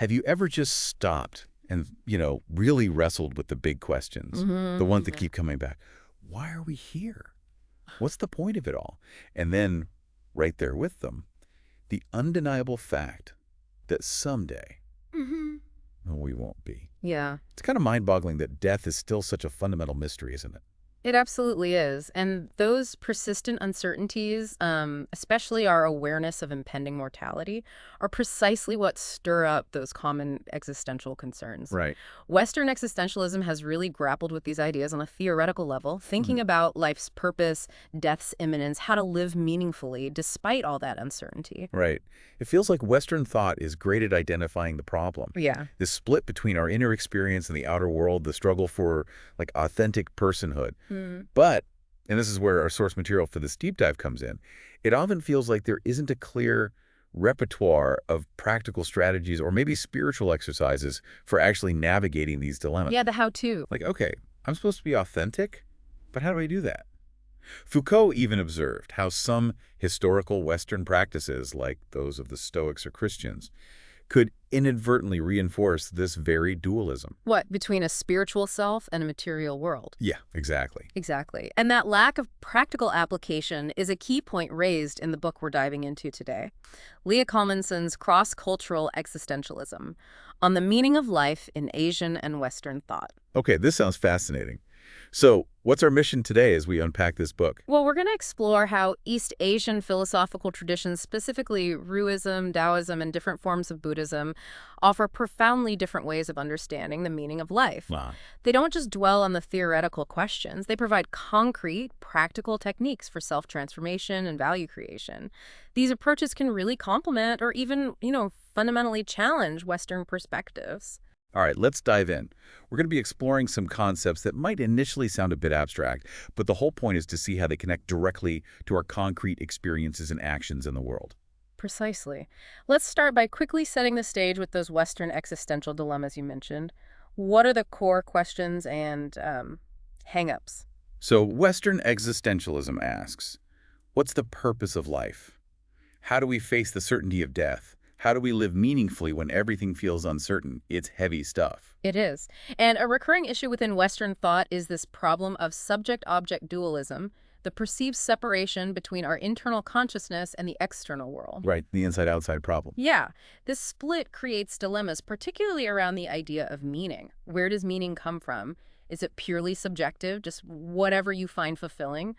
Have you ever just stopped and, really wrestled with the big questions, the ones that keep coming back? Why are we here? What's the point of it all? And then, right there with them, the undeniable fact that someday we won't be. Yeah. It's kind of mind-boggling that death is still such a fundamental mystery, isn't it? It absolutely is. And those persistent uncertainties, especially our awareness of impending mortality, are precisely what stir up those common existential concerns. Right. Western existentialism has really grappled with these ideas on a theoretical level, thinking about life's purpose, death's imminence, how to live meaningfully despite all that uncertainty. Right. It feels like Western thought is great at identifying the problem. Yeah. The split between our inner experience and the outer world, the struggle for, authentic personhood. But, and this is where our source material for this deep dive comes in, it often feels like there isn't a clear repertoire of practical strategies or maybe spiritual exercises for actually navigating these dilemmas. Yeah, the how-to. Like, okay, I'm supposed to be authentic, but how do I do that? Foucault even observed how some historical Western practices, like those of the Stoics or Christians, could inadvertently reinforce this very dualism. What, between a spiritual self and a material world? Yeah, exactly. Exactly. And that lack of practical application is a key point raised in the book we're diving into today. Leah Kalmanson's Cross-Cultural Existentialism on the Meaning of Life in Asian and Western Thought. Okay, this sounds fascinating. So, what's our mission today as we unpack this book? Well, we're going to explore how East Asian philosophical traditions, specifically Ruism, Daoism, and different forms of Buddhism, offer profoundly different ways of understanding the meaning of life. Wow. They don't just dwell on the theoretical questions. They provide concrete, practical techniques for self-transformation and value creation. These approaches can really complement or even, fundamentally challenge Western perspectives. All right, let's dive in. We're going to be exploring some concepts that might initially sound a bit abstract, but the whole point is to see how they connect directly to our concrete experiences and actions in the world. Precisely. Let's start by quickly setting the stage with those Western existential dilemmas you mentioned. What are the core questions and hang-ups? So, Western existentialism asks, what's the purpose of life? How do we face the certainty of death? How do we live meaningfully when everything feels uncertain? It's heavy stuff. It is. And a recurring issue within Western thought is this problem of subject-object dualism, the perceived separation between our internal consciousness and the external world. Right, the inside-outside problem. Yeah, this split creates dilemmas, particularly around the idea of meaning. Where does meaning come from? Is it purely subjective, just whatever you find fulfilling?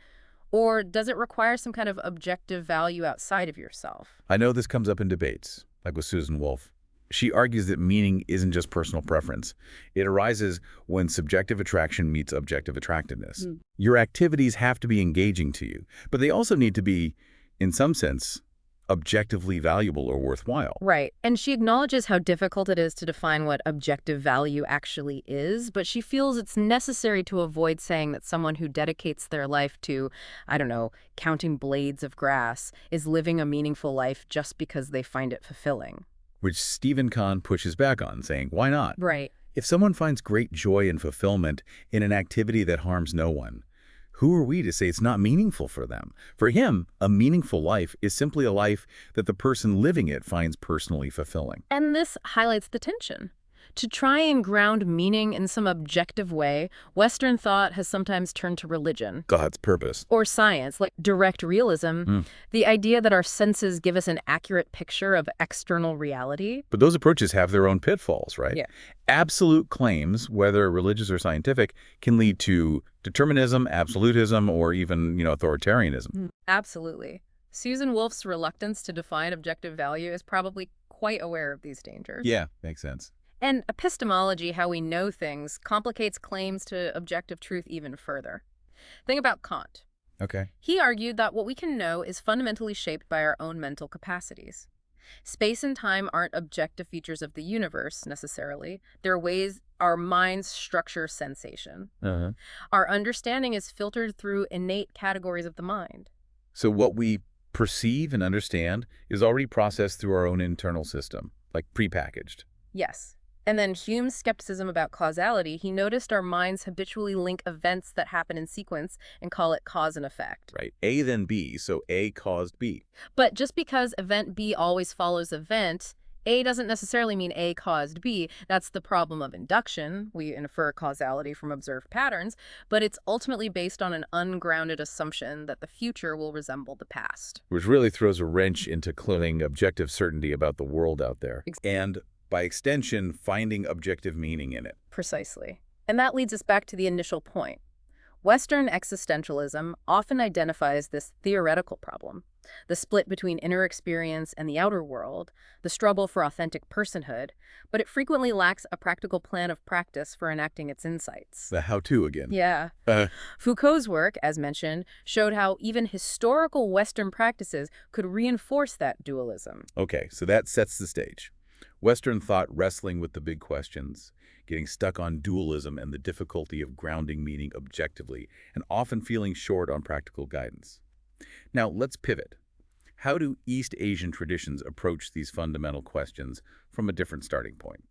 Or does it require some kind of objective value outside of yourself? I know this comes up in debates, like with Susan Wolf. She argues that meaning isn't just personal preference. It arises when subjective attraction meets objective attractiveness. Your activities have to be engaging to you, but they also need to be, in some sense, objectively valuable or worthwhile. Right. And she acknowledges how difficult it is to define what objective value actually is, but she feels it's necessary to avoid saying that someone who dedicates their life to, I don't know, counting blades of grass is living a meaningful life just because they find it fulfilling. Which Stephen Kahn pushes back on, saying, why not? Right. If someone finds great joy and fulfillment in an activity that harms no one, who are we to say it's not meaningful for them? For him, a meaningful life is simply a life that the person living it finds personally fulfilling. And this highlights the tension. To try and ground meaning in some objective way, Western thought has sometimes turned to religion. God's purpose. Or science, like direct realism, the idea that our senses give us an accurate picture of external reality. But those approaches have their own pitfalls, right? Yeah. Absolute claims, whether religious or scientific, can lead to determinism, absolutism, or even, authoritarianism. Absolutely. Susan Wolf's reluctance to define objective value is probably quite aware of these dangers. Yeah, makes sense. And epistemology, how we know things, complicates claims to objective truth even further. Think about Kant. Okay. He argued that what we can know is fundamentally shaped by our own mental capacities. Space and time aren't objective features of the universe, necessarily. They're ways our minds structure sensation. Our understanding is filtered through innate categories of the mind. So what we perceive and understand is already processed through our own internal system, like prepackaged. Yes. And then Hume's skepticism about causality, he noticed our minds habitually link events that happen in sequence and call it cause and effect. Right. A then B, so A caused B. But just because event B always follows event A doesn't necessarily mean A caused B. That's the problem of induction. We infer causality from observed patterns, but it's ultimately based on an ungrounded assumption that the future will resemble the past. Which really throws a wrench into claiming objective certainty about the world out there. And, by extension, finding objective meaning in it. Precisely. And that leads us back to the initial point. Western existentialism often identifies this theoretical problem, the split between inner experience and the outer world, the struggle for authentic personhood, but it frequently lacks a practical plan of practice for enacting its insights. The how-to again. Yeah. Uh, Foucault's work, as mentioned, showed how even historical Western practices could reinforce that dualism. okay, so that sets the stage. Western thought wrestling with the big questions, getting stuck on dualism and the difficulty of grounding meaning objectively, and often feeling short on practical guidance. Now, let's pivot. How do East Asian traditions approach these fundamental questions from a different starting point?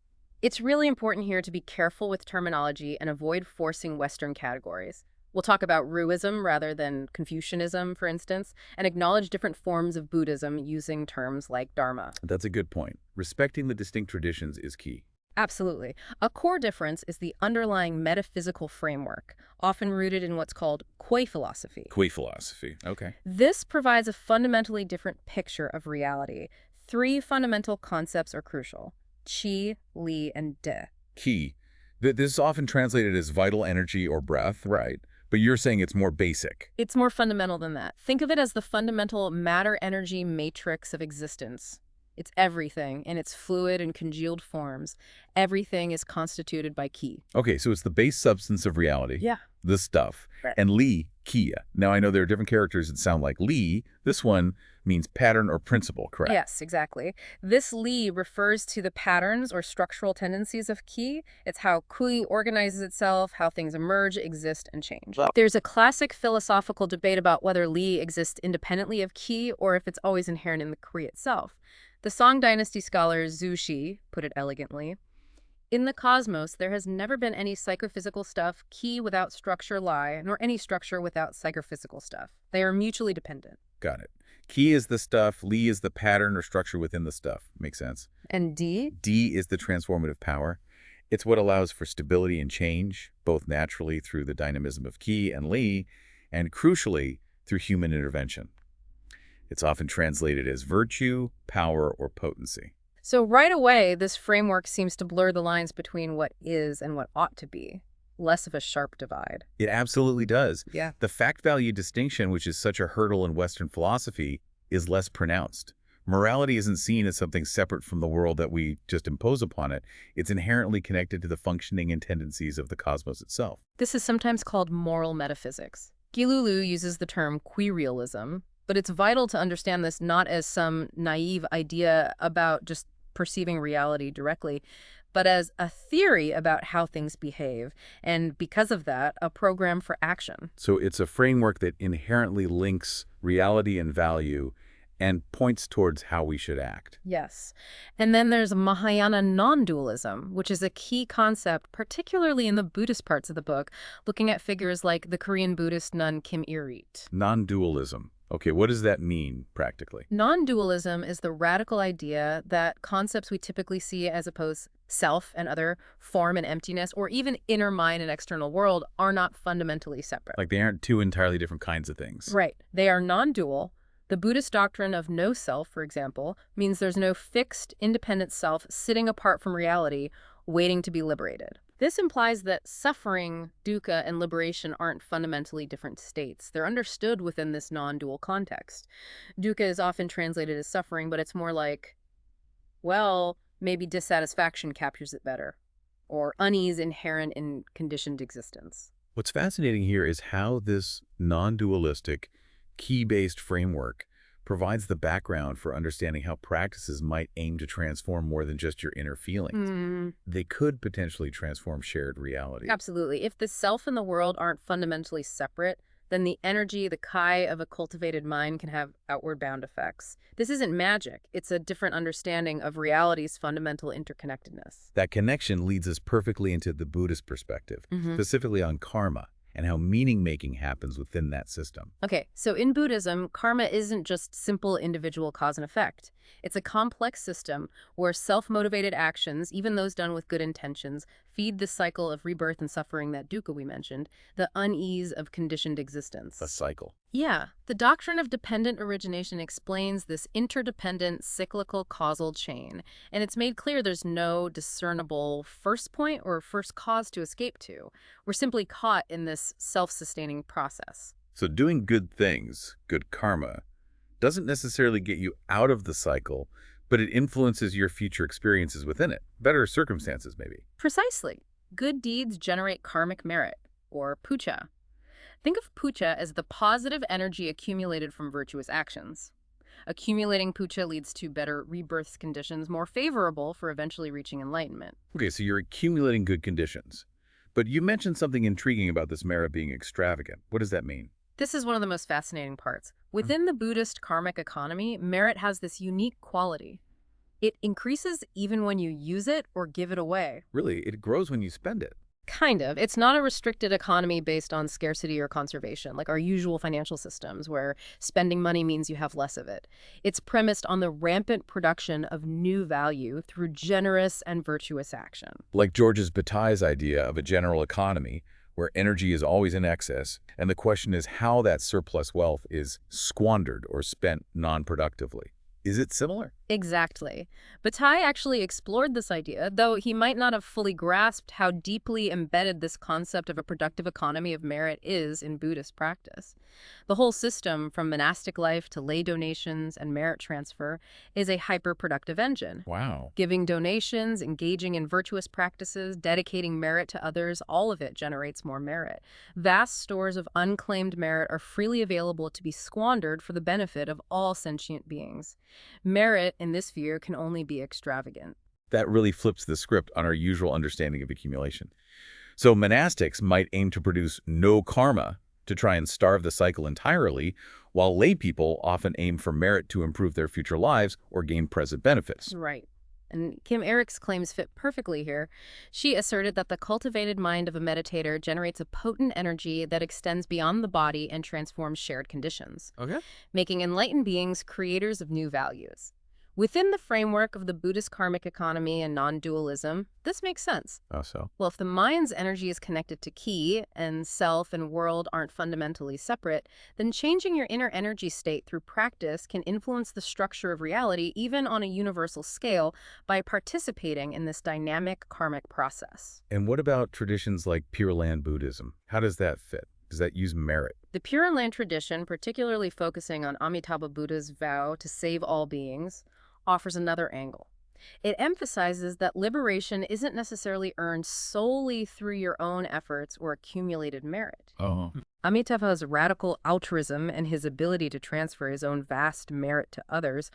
It's really important here to be careful with terminology and avoid forcing Western categories. We'll talk about Ruism rather than Confucianism, for instance, and acknowledge different forms of Buddhism using terms like Dharma. That's a good point. Respecting the distinct traditions is key. Absolutely. A core difference is the underlying metaphysical framework, often rooted in what's called Kui philosophy. Kui philosophy. Okay. This provides a fundamentally different picture of reality. Three fundamental concepts are crucial: Qi, Li, and De. Qi. This is often translated as vital energy or breath, right? But you're saying it's more basic. It's more fundamental than that. Think of it as the fundamental matter-energy matrix of existence. It's everything in its fluid and congealed forms. Everything is constituted by Qi. Okay, so it's the base substance of reality. Yeah. The stuff. Right. And Li, Kia. Now, I know there are different characters that sound like Li. This one means pattern or principle, correct? Yes, exactly. This Li refers to the patterns or structural tendencies of Qi. It's how Kui organizes itself, how things emerge, exist, and change. Well, There's a classic philosophical debate about whether Li exists independently of Qi or if it's always inherent in the Kui itself. The Song Dynasty scholar Zhu Xi put it elegantly: in the cosmos, there has never been any psychophysical stuff, Qi without structure Li, nor any structure without psychophysical stuff. They are mutually dependent. got it. Qi is the stuff, Li is the pattern or structure within the stuff. Makes sense. And D? D is the transformative power. It's what allows for stability and change, both naturally through the dynamism of Qi and Li, and crucially, through human intervention. It's often translated as virtue, power, or potency. So right away, this framework seems to blur the lines between what is and what ought to be. Less of a sharp divide. It absolutely does. Yeah. The fact-value distinction, which is such a hurdle in Western philosophy, is less pronounced. Morality isn't seen as something separate from the world that we just impose upon it. It's inherently connected to the functioning and tendencies of the cosmos itself. This is sometimes called moral metaphysics. Gilulu uses the term querealism, but it's vital to understand this not as some naive idea about just perceiving reality directly, but as a theory about how things behave, and because of that, a program for action. So it's a framework that inherently links reality and value and points towards how we should act. Yes. And then there's Mahayana non-dualism, which is a key concept, particularly in the Buddhist parts of the book, looking at figures like the Korean Buddhist nun Kim Il-rit. Non-dualism. Okay, what does that mean practically? Non-dualism is the radical idea that concepts we typically see as opposed self and other, form and emptiness, or even inner mind and external world are not fundamentally separate. Like they aren't two entirely different kinds of things. Right. They are non-dual. The Buddhist doctrine of no self, for example, means there's no fixed, independent self sitting apart from reality, waiting to be liberated. This implies that suffering, dukkha, and liberation aren't fundamentally different states. They're understood within this non-dual context. Dukkha is often translated as suffering, but it's more like, well, maybe dissatisfaction captures it better, or unease inherent in conditioned existence. What's fascinating here is how this non-dualistic, key-based framework provides the background for understanding how practices might aim to transform more than just your inner feelings. They could potentially transform shared reality. Absolutely. If the self and the world aren't fundamentally separate, then the energy, the kai of a cultivated mind can have outward bound effects. This isn't magic. It's a different understanding of reality's fundamental interconnectedness. That connection leads us perfectly into the Buddhist perspective, specifically on karma and how meaning-making happens within that system. Okay, so in Buddhism, karma isn't just simple individual cause and effect. It's a complex system where self-motivated actions, even those done with good intentions, feed the cycle of rebirth and suffering that dukkha we mentioned, the unease of conditioned existence. A cycle. Yeah, the doctrine of dependent origination explains this interdependent cyclical causal chain, and it's made clear there's no discernible first point or first cause to escape to. We're simply caught in this self-sustaining process. So doing good things, good karma, doesn't necessarily get you out of the cycle, but it influences your future experiences within it. Better circumstances, maybe. Precisely. Good deeds generate karmic merit, or puja. Think of puja as the positive energy accumulated from virtuous actions. Accumulating puja leads to better rebirth conditions, more favorable for eventually reaching enlightenment. Okay, so you're accumulating good conditions. But you mentioned something intriguing about this merit being extravagant. What does that mean? This is one of the most fascinating parts. Within the Buddhist karmic economy, merit has this unique quality. It increases even when you use it or give it away. Really, it grows when you spend it. Kind of. It's not a restricted economy based on scarcity or conservation, like our usual financial systems where spending money means you have less of it. It's premised on the rampant production of new value through generous and virtuous action. Like Georges Bataille's idea of a general economy, where energy is always in excess, and the question is how that surplus wealth is squandered or spent non-productively. Is it similar? Exactly. Bataille actually explored this idea, though he might not have fully grasped how deeply embedded this concept of a productive economy of merit is in Buddhist practice. The whole system, from monastic life to lay donations and merit transfer, is a hyper-productive engine. Wow. Giving donations, engaging in virtuous practices, dedicating merit to others, all of it generates more merit. Vast stores of unclaimed merit are freely available to be squandered for the benefit of all sentient beings. Merit, in this view, can only be extravagant. That really flips the script on our usual understanding of accumulation. So monastics might aim to produce no karma to try and starve the cycle entirely, while lay people often aim for merit to improve their future lives or gain present benefits. Right. And Kim Erick's claims fit perfectly here. She asserted that the cultivated mind of a meditator generates a potent energy that extends beyond the body and transforms shared conditions, Okay. making enlightened beings creators of new values. Within the framework of the Buddhist karmic economy and non-dualism, this makes sense. Oh, so? Well, if the mind's energy is connected to ki, and self and world aren't fundamentally separate, then changing your inner energy state through practice can influence the structure of reality even on a universal scale by participating in this dynamic karmic process. And what about traditions like Pure Land Buddhism? How does that fit? Does that use merit? The Pure Land tradition, particularly focusing on Amitabha Buddha's vow to save all beings, offers another angle. It emphasizes that liberation isn't necessarily earned solely through your own efforts or accumulated merit. Oh. Amitabha's radical altruism and his ability to transfer his own vast merit to others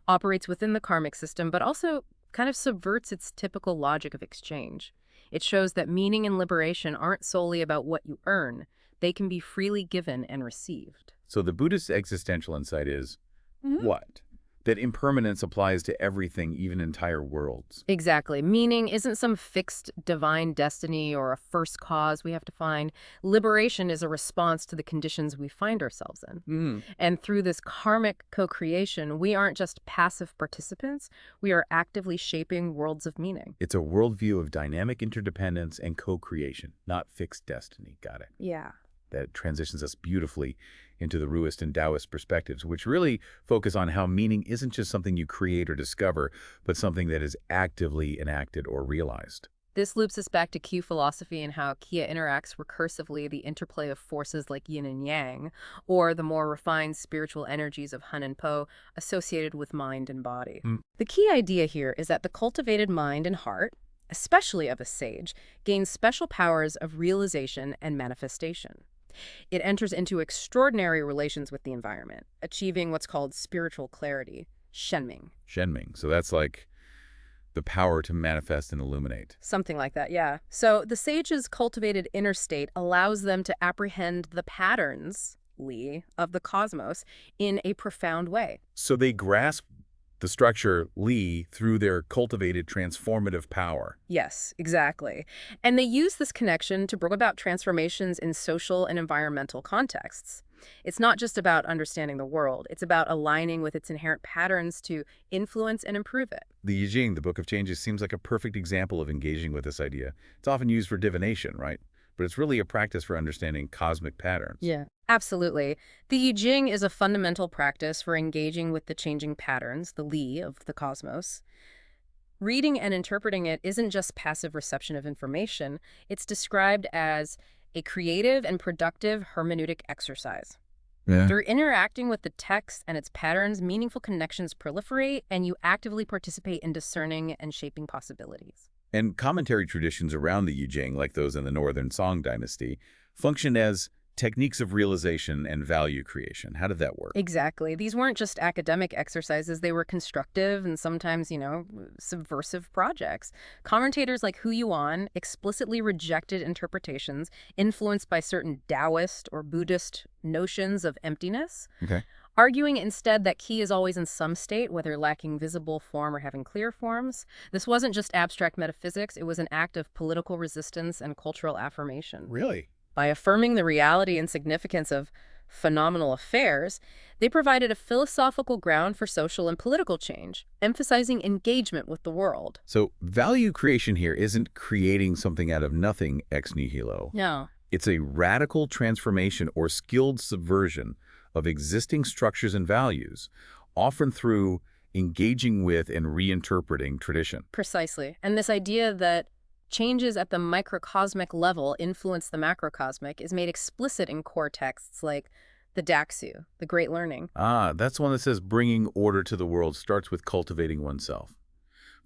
operates within the karmic system, but also kind of subverts its typical logic of exchange. It shows that meaning and liberation aren't solely about what you earn. They can be freely given and received. So the Buddhist existential insight is what? That impermanence applies to everything, even entire worlds. Exactly. Meaning isn't some fixed divine destiny or a first cause we have to find. Liberation is a response to the conditions we find ourselves in. And through this karmic co-creation, we aren't just passive participants, we are actively shaping worlds of meaning. It's a worldview of dynamic interdependence and co-creation, not fixed destiny. Got it. Yeah. That transitions us beautifully into the Ruist and Daoist perspectives, which really focus on how meaning isn't just something you create or discover, but something that is actively enacted or realized. This loops us back to Q philosophy and how Kia interacts recursively the interplay of forces like yin and yang, or the more refined spiritual energies of Han and Po associated with mind and body. The key idea here is that the cultivated mind and heart, especially of a sage, gains special powers of realization and manifestation. It enters into extraordinary relations with the environment, achieving what's called spiritual clarity, shenming. Shenming. So that's like the power to manifest and illuminate. Something like that, yeah. So the sage's cultivated inner state allows them to apprehend the patterns, Lee, of the cosmos in a profound way. So they grasp the structure Li through their cultivated transformative power. Yes, exactly. And they use this connection to bring about transformations in social and environmental contexts. It's not just about understanding the world, it's about aligning with its inherent patterns to influence and improve it. The I Ching, the Book of Changes, seems like a perfect example of engaging with this idea. It's often used for divination, right? But it's really a practice for understanding cosmic patterns. Yeah. Absolutely. The I Ching is a fundamental practice for engaging with the changing patterns, the Li of the cosmos. Reading and interpreting it isn't just passive reception of information, it's described as a creative and productive hermeneutic exercise. Yeah. Through interacting with the text and its patterns, meaningful connections proliferate, and you actively participate in discerning and shaping possibilities. And commentary traditions around the I Ching, like those in the Northern Song dynasty, function as techniques of realization and value creation. How did that work? Exactly. These weren't just academic exercises, they were constructive and sometimes, subversive projects. Commentators like Hu Yuan explicitly rejected interpretations influenced by certain Taoist or Buddhist notions of emptiness, Okay. arguing instead that ki is always in some state, whether lacking visible form or having clear forms. This wasn't just abstract metaphysics, it was an act of political resistance and cultural affirmation. Really? By affirming the reality and significance of phenomenal affairs, they provided a philosophical ground for social and political change, emphasizing engagement with the world. So value creation here isn't creating something out of nothing ex nihilo. No. It's a radical transformation or skilled subversion of existing structures and values, often through engaging with and reinterpreting tradition. Precisely. And this idea that changes at the microcosmic level influence the macrocosmic is made explicit in core texts like the Daxu, the Great Learning. Ah, that's one that says bringing order to the world starts with cultivating oneself.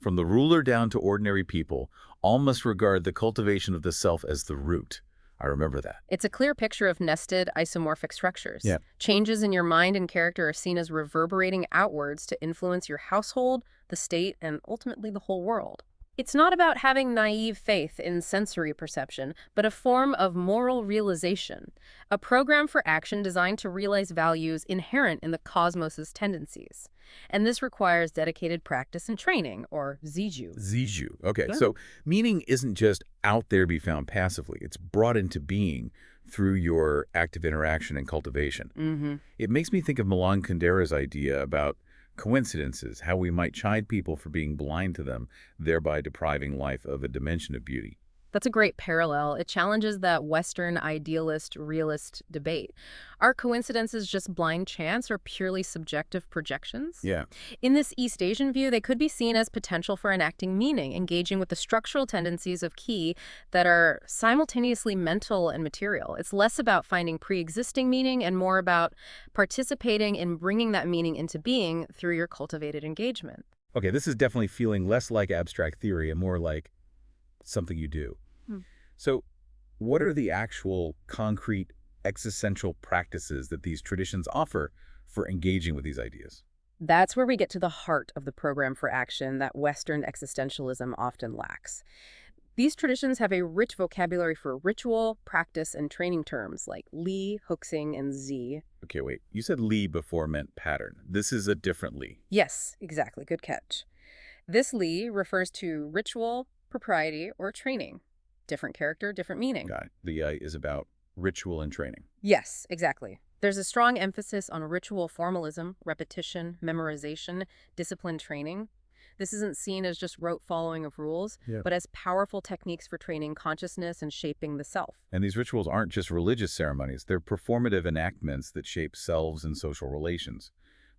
From the ruler down to ordinary people, all must regard the cultivation of the self as the root. I remember that. It's a clear picture of nested isomorphic structures. Yeah. Changes in your mind and character are seen as reverberating outwards to influence your household, the state, and ultimately the whole world. It's not about having naive faith in sensory perception, but a form of moral realization, a program for action designed to realize values inherent in the cosmos's tendencies. And this requires dedicated practice and training, or ziju. Ziju. Okay, Yeah. so meaning isn't just out there to be found passively. It's brought into being through your active interaction and cultivation. Mm-hmm. It makes me think of Milan Kundera's idea about coincidences, how we might chide people for being blind to them, thereby depriving life of a dimension of beauty. That's a great parallel. It challenges that Western idealist-realist debate. Are coincidences just blind chance or purely subjective projections? Yeah. In this East Asian view, they could be seen as potential for enacting meaning, engaging with the structural tendencies of ki that are simultaneously mental and material. It's less about finding pre-existing meaning and more about participating in bringing that meaning into being through your cultivated engagement. Okay, this is definitely feeling less like abstract theory and more like something you do. Hmm. So what are the actual concrete existential practices that these traditions offer for engaging with these ideas? That's where we get to the heart of the program for action that Western existentialism often lacks. These traditions have a rich vocabulary for ritual, practice, and training terms like Li, Huxing, and Zi. Okay, wait. You said Li before meant pattern. This is a different Li. Yes, exactly. Good catch. This Li refers to ritual, propriety, or training. Different character, different meaning. Got it. The is about ritual and training. Yes, exactly. There's a strong emphasis on ritual formalism, repetition, memorization, discipline training. This isn't seen as just rote following of rules, Yeah. but as powerful techniques for training consciousness and shaping the self. And these rituals aren't just religious ceremonies. They're performative enactments that shape selves and social relations,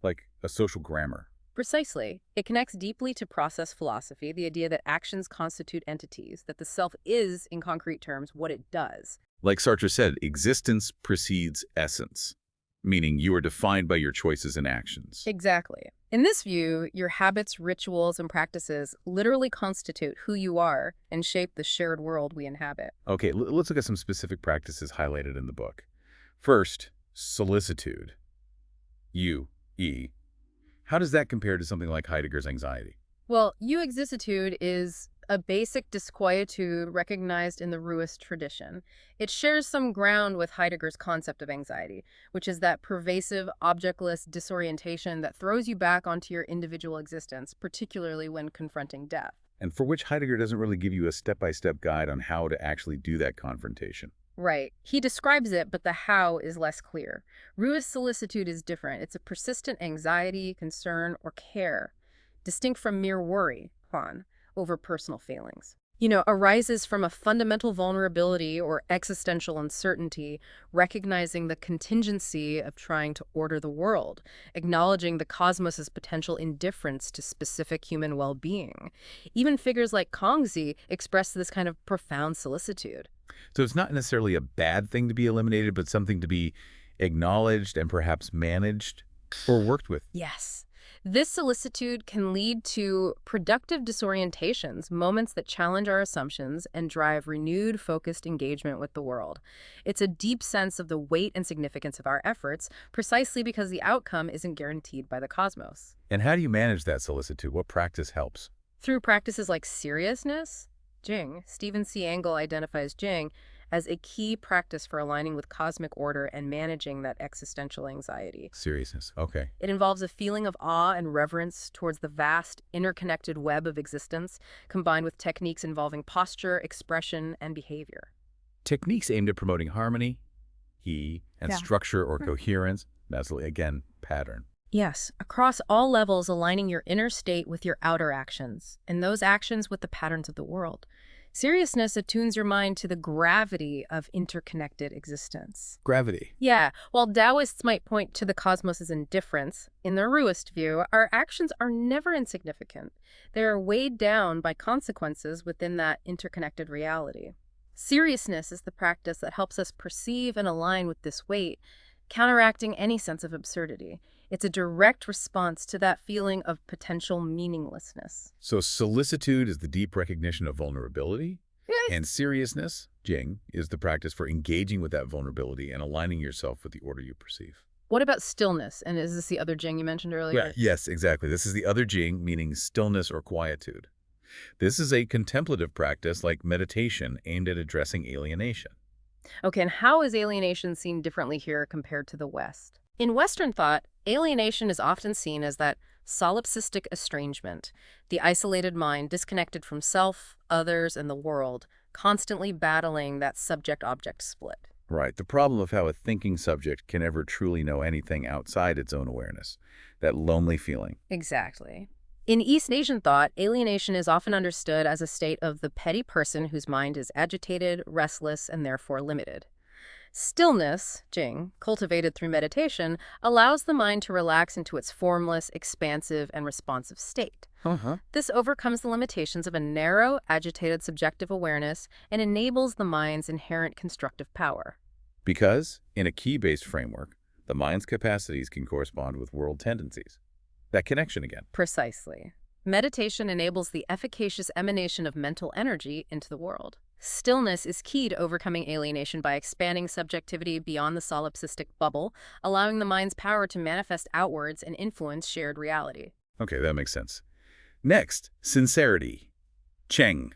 like a social grammar. Precisely. It connects deeply to process philosophy, the idea that actions constitute entities, that the self is, in concrete terms, what it does. Like Sartre said, existence precedes essence, meaning you are defined by your choices and actions. Exactly. In this view, your habits, rituals, and practices literally constitute who you are and shape the shared world we inhabit. Okay, let's look at some specific practices highlighted in the book. First, solicitude. How does that compare to something like Heidegger's anxiety? Well, euexistitude is a basic disquietude recognized in the Ruist tradition. It shares some ground with Heidegger's concept of anxiety, which is that pervasive, objectless disorientation that throws you back onto your individual existence, particularly when confronting death. And for which Heidegger doesn't really give you a step-by-step guide on how to actually do that confrontation. Right. He describes it, but the how is less clear. Ruist solicitude is different. It's a persistent anxiety, concern, or care, distinct from mere worry, over personal failings. Arises from a fundamental vulnerability or existential uncertainty, recognizing the contingency of trying to order the world, acknowledging the cosmos's potential indifference to specific human well-being. Even figures like Kongzi express this kind of profound solicitude. So it's not necessarily a bad thing to be eliminated, but something to be acknowledged and perhaps managed or worked with. Yes. This solicitude can lead to productive disorientations, moments that challenge our assumptions and drive renewed, focused engagement with the world. It's a deep sense of the weight and significance of our efforts, precisely because the outcome isn't guaranteed by the cosmos. And how do you manage that solicitude? What practice helps? Through practices like seriousness, Jing, Stephen C. Engel identifies Jing as a key practice for aligning with cosmic order and managing that existential anxiety. Seriousness. Okay. It involves a feeling of awe and reverence towards the vast, interconnected web of existence, combined with techniques involving posture, expression, and behavior. Techniques aimed at promoting harmony, and structure or coherence. That's, again, pattern. Yes, across all levels, aligning your inner state with your outer actions, and those actions with the patterns of the world. Seriousness attunes your mind to the gravity of interconnected existence. Gravity. Yeah, while Daoists might point to the cosmos's indifference, in the Ruist view, our actions are never insignificant. They are weighed down by consequences within that interconnected reality. Seriousness is the practice that helps us perceive and align with this weight, counteracting any sense of absurdity. It's a direct response to that feeling of potential meaninglessness. So solicitude is the deep recognition of vulnerability, Yes. and seriousness, Jing, is the practice for engaging with that vulnerability and aligning yourself with the order you perceive. What about stillness? And is this the other Jing you mentioned earlier? Yes, exactly. This is the other Jing, meaning stillness or quietude. This is a contemplative practice like meditation aimed at addressing alienation. Okay, and how is alienation seen differently here compared to the West? In Western thought, alienation is often seen as that solipsistic estrangement, the isolated mind disconnected from self, others, and the world, constantly battling that subject-object split. Right. The problem of how a thinking subject can ever truly know anything outside its own awareness. That lonely feeling. Exactly. In East Asian thought, alienation is often understood as a state of the petty person whose mind is agitated, restless, and therefore limited. Stillness, Jing, cultivated through meditation, allows the mind to relax into its formless, expansive, and responsive state. This overcomes the limitations of a narrow, agitated subjective awareness and enables the mind's inherent constructive power. Because, in a key-based framework, the mind's capacities can correspond with world tendencies. That connection again. Precisely. Meditation enables the efficacious emanation of mental energy into the world. Stillness is key to overcoming alienation by expanding subjectivity beyond the solipsistic bubble, allowing the mind's power to manifest outwards and influence shared reality. Okay, that makes sense. Next, sincerity. Cheng.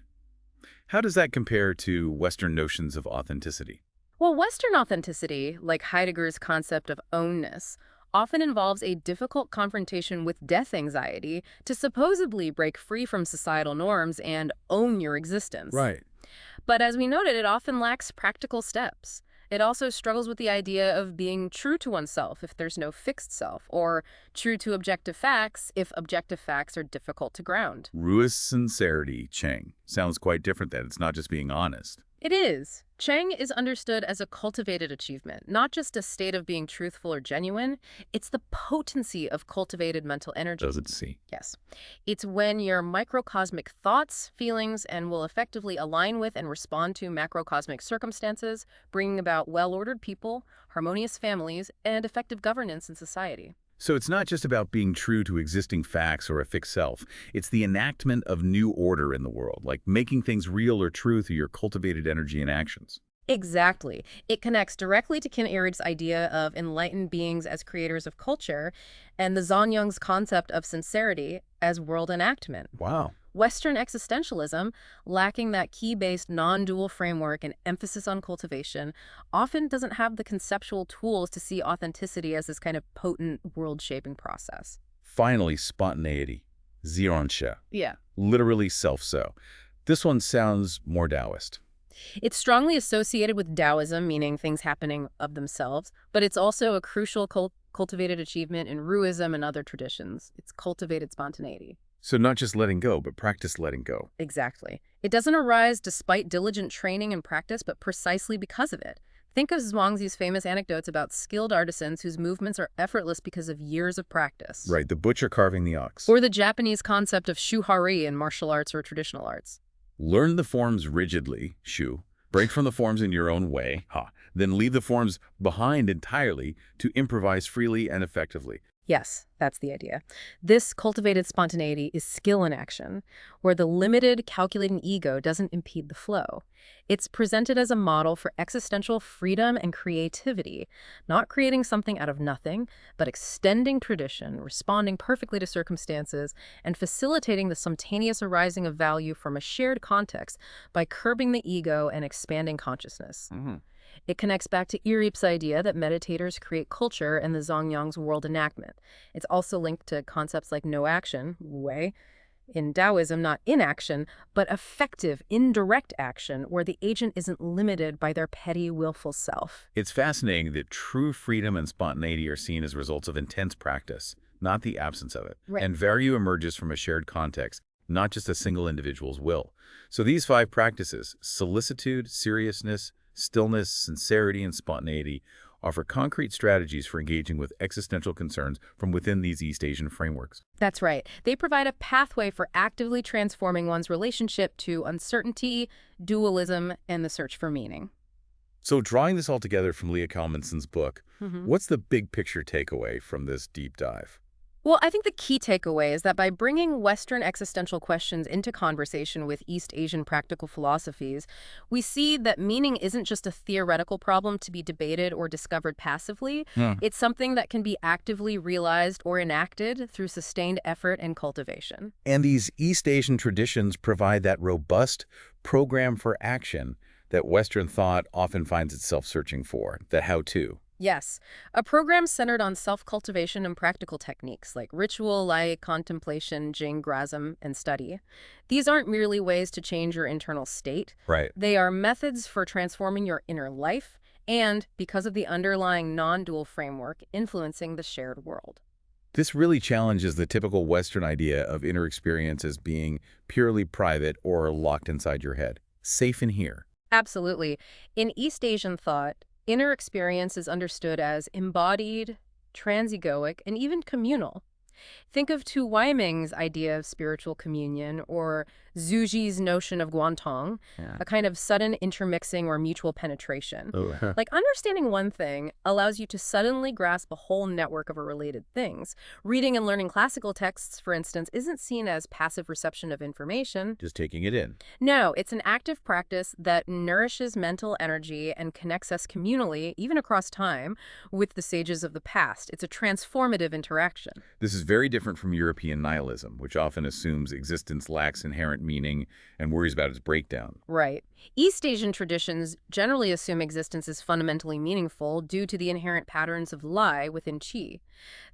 How does that compare to Western notions of authenticity? Well, Western authenticity, like Heidegger's concept of ownness, often involves a difficult confrontation with death anxiety to supposedly break free from societal norms and own your existence. Right. But as we noted, it often lacks practical steps. It also struggles with the idea of being true to oneself if there's no fixed self, or true to objective facts if objective facts are difficult to ground. Ruist sincerity, Cheng. Sounds quite different then. It's not just being honest. It is. Cheng is understood as a cultivated achievement, not just a state of being truthful or genuine. It's the potency of cultivated mental energy. Does it see? Yes. It's when your microcosmic thoughts, feelings, and will effectively align with and respond to macrocosmic circumstances, bringing about well-ordered people, harmonious families, and effective governance in society. So it's not just about being true to existing facts or a fixed self. It's the enactment of new order in the world, like making things real or true through your cultivated energy and actions. Exactly. It connects directly to Ken Ehret's idea of enlightened beings as creators of culture and the Zhang Yung's concept of sincerity as world enactment. Wow. Western existentialism, lacking that key-based non-dual framework and emphasis on cultivation, often doesn't have the conceptual tools to see authenticity as this kind of potent world-shaping process. Finally, spontaneity, zhironsha, Yeah. literally self-so. This one sounds more Taoist. It's strongly associated with Daoism, meaning things happening of themselves, but it's also a crucial cultivated achievement in Ruism and other traditions. It's cultivated spontaneity. So not just letting go, but practice letting go. Exactly. It doesn't arise despite diligent training and practice, but precisely because of it. Think of Zhuangzi's famous anecdotes about skilled artisans whose movements are effortless because of years of practice. Right, the butcher carving the ox. Or the Japanese concept of shuhari in martial arts or traditional arts. Learn the forms rigidly, shu. Break from the forms in your own way, ha. Then leave the forms behind entirely to improvise freely and effectively. Yes, that's the idea. This cultivated spontaneity is skill in action, where the limited, calculating ego doesn't impede the flow. It's presented as a model for existential freedom and creativity, not creating something out of nothing, but extending tradition, responding perfectly to circumstances, and facilitating the spontaneous arising of value from a shared context by curbing the ego and expanding consciousness. It connects back to Iriep's idea that meditators create culture in the Zongyang's world enactment. It's also linked to concepts like no action, wei, in Daoism, not inaction, but effective, indirect action, where the agent isn't limited by their petty, willful self. It's fascinating that true freedom and spontaneity are seen as results of intense practice, not the absence of it. Right. And value emerges from a shared context, not just a single individual's will. So these 5 practices, solicitude, seriousness, stillness, sincerity, and spontaneity, offer concrete strategies for engaging with existential concerns from within these East Asian frameworks. That's right. They provide a pathway for actively transforming one's relationship to uncertainty, dualism, and the search for meaning. So drawing this all together from Leah Kalmanson's book, what's the big picture takeaway from this deep dive? Well, I think the key takeaway is that by bringing Western existential questions into conversation with East Asian practical philosophies, we see that meaning isn't just a theoretical problem to be debated or discovered passively. It's something that can be actively realized or enacted through sustained effort and cultivation. And these East Asian traditions provide that robust program for action that Western thought often finds itself searching for, that how-to. Yes, a program centered on self-cultivation and practical techniques like ritual, light, contemplation, jing, grasm, and study. These aren't merely ways to change your internal state. Right. They are methods for transforming your inner life and, because of the underlying non-dual framework, influencing the shared world. This really challenges the typical Western idea of inner experience as being purely private or locked inside your head. Safe in here. Absolutely. In East Asian thought, inner experience is understood as embodied, transegoic, and even communal. Think of Tu Weiming's idea of spiritual communion or Zhuji's notion of guantong, a kind of sudden intermixing or mutual penetration. Like understanding one thing allows you to suddenly grasp a whole network of related things. Reading and learning classical texts, for instance, isn't seen as passive reception of information. Just taking it in. No, it's an active practice that nourishes mental energy and connects us communally, even across time, with the sages of the past. It's a transformative interaction. This is very different from European nihilism, which often assumes existence lacks inherent meaning and worries about its breakdown. Right. East Asian traditions generally assume existence is fundamentally meaningful due to the inherent patterns of lie within qi.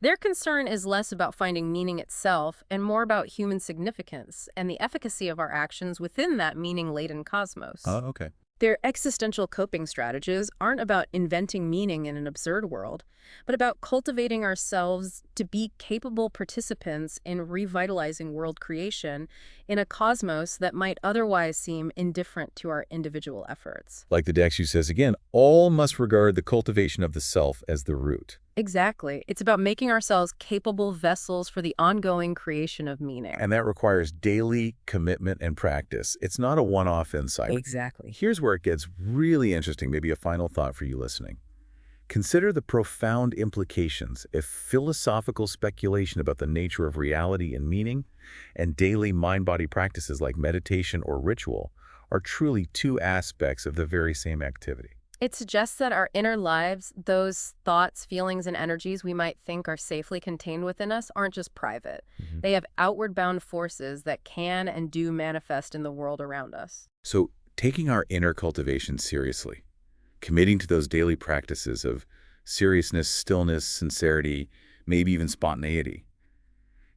Their concern is less about finding meaning itself and more about human significance and the efficacy of our actions within that meaning-laden cosmos. Okay. Their existential coping strategies aren't about inventing meaning in an absurd world, but about cultivating ourselves to be capable participants in revitalizing world creation in a cosmos that might otherwise seem indifferent to our individual efforts. Like the Daoism says again, all must regard the cultivation of the self as the root. Exactly. It's about making ourselves capable vessels for the ongoing creation of meaning. And that requires daily commitment and practice. It's not a one-off insight. Exactly. Here's where it gets really interesting, maybe a final thought for you listening. Consider the profound implications if philosophical speculation about the nature of reality and meaning and daily mind-body practices like meditation or ritual are truly two aspects of the very same activity. It suggests that our inner lives, those thoughts, feelings, and energies we might think are safely contained within us, aren't just private. Mhm. They have outward bound forces that can and do manifest in the world around us. So taking our inner cultivation seriously, committing to those daily practices of seriousness, stillness, sincerity, maybe even spontaneity,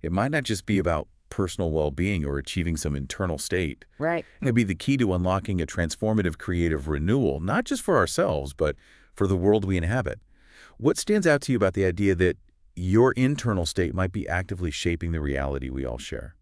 it might not just be about personal well-being or achieving some internal state. Right. It could be the key to unlocking a transformative creative renewal, not just for ourselves, but for the world we inhabit. What stands out to you about the idea that your internal state might be actively shaping the reality we all share?